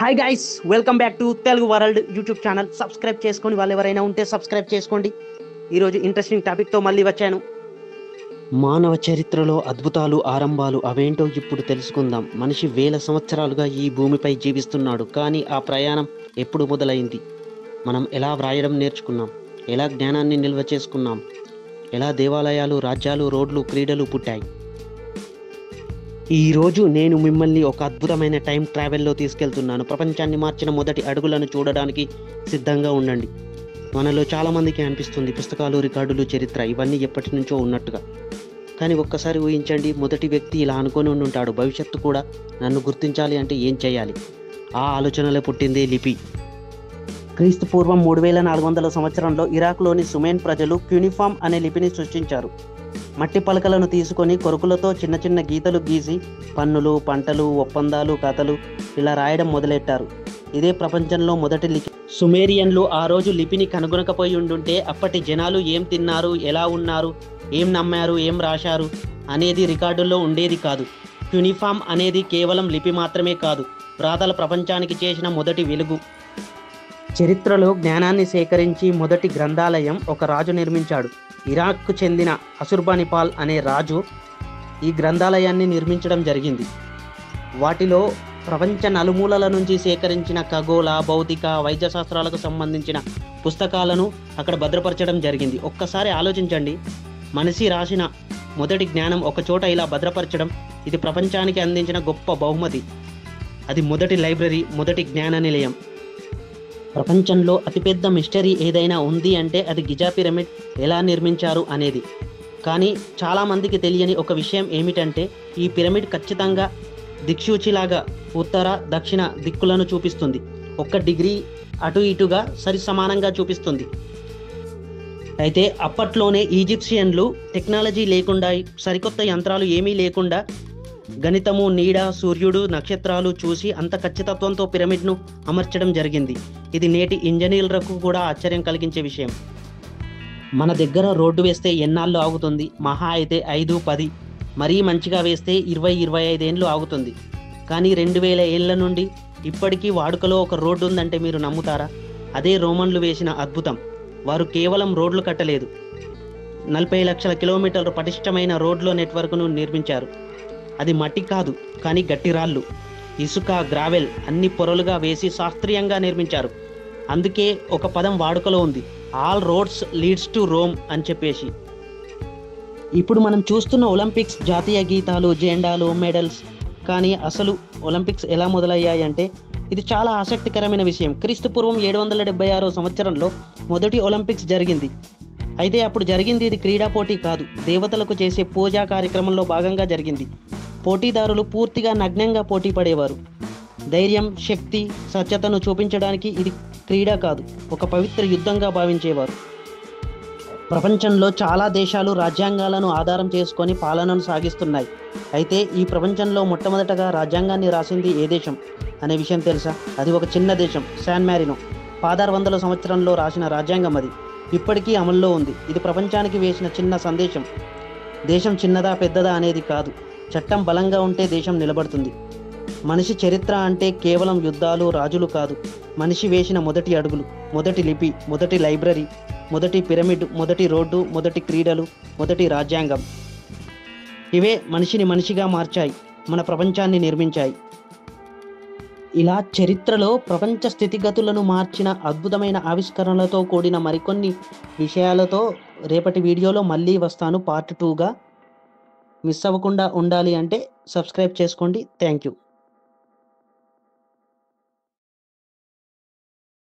Hi guys, welcome back to Telugu world YouTube channel. Subscribe చేసుకొని వాళ్ళు ఎవరైనా ఉంటే సబ్స్క్రైబ్ చేసుకోండి. ఈరోజు ఇంట్రెస్టింగ్ టాపిక్తో మళ్ళీ వచ్చాను. మానవ చరిత్రలో అద్భుతాలు, ఆరంభాలు అవేంటో ఇప్పుడు తెలుసుకుందాం. మనిషి వేల సంవత్సరాలుగా ఈ భూమిపై జీవిస్తున్నాడు, కానీ ఆ ప్రయాణం ఎప్పుడు మొదలైంది? మనం ఎలా వ్రాయడం నేర్చుకున్నాం? ఎలా జ్ఞానాన్ని నిల్వ చేసుకున్నాం? ఎలా దేవాలయాలు, రాజ్యాలు, రోడ్లు, క్రీడలు పుట్టాయి? ఈరోజు నేను మిమ్మల్ని ఒక అద్భుతమైన టైం ట్రావెల్లో తీసుకెళ్తున్నాను. ప్రపంచాన్ని మార్చిన మొదటి అడుగులను చూడడానికి సిద్ధంగా ఉండండి. మనలో చాలామందికి అనిపిస్తుంది పుస్తకాలు, రికార్డులు, చరిత్ర ఇవన్నీ ఎప్పటి నుంచో ఉన్నట్టుగా. కానీ ఒక్కసారి ఊహించండి, మొదటి వ్యక్తి ఇలా అనుకొని ఉంటాడు, భవిష్యత్తు కూడా నన్ను గుర్తించాలి అంటే ఏం చేయాలి? ఆ ఆలోచనలో పుట్టిందే లిపి. క్రీస్తు పూర్వం 3400 సంవత్సరంలో ఇరాక్లోని సుమేన్ ప్రజలు క్యూనిఫామ్ అనే లిపిని సృష్టించారు. మట్టి పలకలను తీసుకొని కొరుకులతో చిన్న చిన్న గీతలు గీసి పన్నులు, పంటలు, ఒప్పందాలు, కథలు ఇలా రాయడం మొదలెట్టారు. ఇదే ప్రపంచంలో మొదటి లిపి. సుమేరియన్లు ఆ రోజు లిపిని కనుగొనకపోయి ఉండుంటే అప్పటి జనాలు ఏం తిన్నారు, ఎలా ఉన్నారు, ఏం నమ్మారు, ఏం రాశారు అనేది రికార్డుల్లో ఉండేది కాదు. క్యూనిఫామ్ అనేది కేవలం లిపి మాత్రమే కాదు, వ్రాతల ప్రపంచానికి చేసిన మొదటి వెలుగు. చరిత్రలో జ్ఞానాన్ని సేకరించి మొదటి గ్రంథాలయం ఒక రాజు నిర్మించాడు. ఇరాక్కు చెందిన అసుర్బనిపాల్ అనే రాజు ఈ గ్రంథాలయాన్ని నిర్మించడం జరిగింది. వాటిలో ప్రపంచ నలుమూలల నుంచి సేకరించిన ఖగోళ, భౌతిక, వైద్య శాస్త్రాలకు సంబంధించిన పుస్తకాలను అక్కడ భద్రపరచడం జరిగింది. ఒక్కసారి ఆలోచించండి, మనిషి రాసిన మొదటి జ్ఞానం ఒక చోట ఇలా భద్రపరచడం, ఇది ప్రపంచానికి అందించిన గొప్ప బహుమతి. అది మొదటి లైబ్రరీ, మొదటి జ్ఞాన నిలయం. ప్రపంచంలో అతిపెద్ద మిస్టరీ ఏదైనా ఉంది అంటే అది గిజా పిరమిడ్ ఎలా నిర్మించారు అనేది. కానీ చాలామందికి తెలియని ఒక విషయం ఏమిటంటే ఈ పిరమిడ్ ఖచ్చితంగా దిక్సూచిలాగా ఉత్తర, దక్షిణ దిక్కులను చూపిస్తుంది. 1 డిగ్రీ అటు ఇటుగా సరి సమానంగా చూపిస్తుంది. అయితే అప్పట్లోనే ఈజిప్షియన్లు టెక్నాలజీ లేకుండా, సరికొత్త యంత్రాలు ఏమీ లేకుండా గణితము, నీడ, సూర్యుడు, నక్షత్రాలు చూసి అంత ఖచ్చితత్వంతో పిరమిడ్ను అమర్చడం జరిగింది. ఇది నేటి ఇంజనీర్లకు కూడా ఆశ్చర్యం కలిగించే విషయం. మన దగ్గర రోడ్డు వేస్తే ఎన్నాళ్ళు ఆగుతుంది? మహా అయితే 5-10, మరీ మంచిగా వేస్తే 20-25 ఏళ్ళు ఆగుతుంది. కానీ 2000 ఏళ్ల నుండి ఇప్పటికీ వాడుకలో ఒక రోడ్డు ఉందంటే మీరు నమ్ముతారా? అదే రోమన్లు వేసిన అద్భుతం. వారు కేవలం రోడ్లు కట్టలేదు, 40 లక్షల కిలోమీటర్ల పటిష్టమైన రోడ్ల నెట్వర్క్ను నిర్మించారు. అది మట్టి కాదు, కానీ గట్టి రాళ్ళు, ఇసుక, గ్రావెల్ అన్ని పొరలుగా వేసి శాస్త్రీయంగా నిర్మించారు. అందుకే ఒక పదం వాడుకలో ఉంది, all roads leads to Rome అని చెప్పేసి. ఇప్పుడు మనం చూస్తున్న ఒలింపిక్స్ జాతీయ గీతాలు, జెండాలు, మెడల్స్. కానీ అసలు ఒలింపిక్స్ ఎలా మొదలయ్యాయి అంటే ఇది చాలా ఆసక్తికరమైన విషయం. క్రీస్తు పూర్వం 776 సంవత్సరంలో మొదటి ఒలింపిక్స్ జరిగింది. అయితే అప్పుడు జరిగింది ఇది క్రీడా పోటీ కాదు, దేవతలకు చేసే పూజా కార్యక్రమంలో భాగంగా జరిగింది. పోటీదారులు పూర్తిగా నగ్నంగా పోటీ పడేవారు. ధైర్యం, శక్తి, సత్యతను చూపించడానికి ఇది క్రీడ కాదు, ఒక పవిత్ర యుద్ధంగా భావించేవారు. ప్రపంచంలో చాలా దేశాలు రాజ్యాంగాలను ఆధారం చేసుకొని పాలనను సాగిస్తున్నాయి. అయితే ఈ ప్రపంచంలో మొట్టమొదటగా రాజ్యాంగాన్ని రాసింది ఏ దేశం అనే విషయం తెలుసా? అది ఒక చిన్న దేశం, శాన్ మారినో. 1600 సంవత్సరంలో రాసిన రాజ్యాంగం అది ఇప్పటికీ అమల్లో ఉంది. ఇది ప్రపంచానికి వేసిన చిన్న సందేశం. దేశం చిన్నదా పెద్దదా అనేది కాదు, చట్టం బలంగా ఉంటే దేశం నిలబడుతుంది. మనిషి చరిత్ర అంటే కేవలం యుద్ధాలు, రాజులు కాదు, మనిషి వేసిన మొదటి అడుగులు, మొదటి లిపి, మొదటి లైబ్రరీ, మొదటి పిరమిడ్, మొదటి రోడ్డు, మొదటి క్రీడలు, మొదటి రాజ్యాంగం. ఇవే మనిషిని మనిషిగా మార్చాయి, మన ప్రపంచాన్ని నిర్మించాయి. ఇలా చరిత్రలో ప్రపంచ స్థితిగతులను మార్చిన అద్భుతమైన ఆవిష్కరణలతో కూడిన మరికొన్ని విషయాలతో రేపటి వీడియోలో మళ్ళీ వస్తాను, పార్ట్ 2గా. మిస్ అవ్వకుండా ఉండాలి అంటే సబ్స్క్రైబ్ చేసుకోండి. Thank you.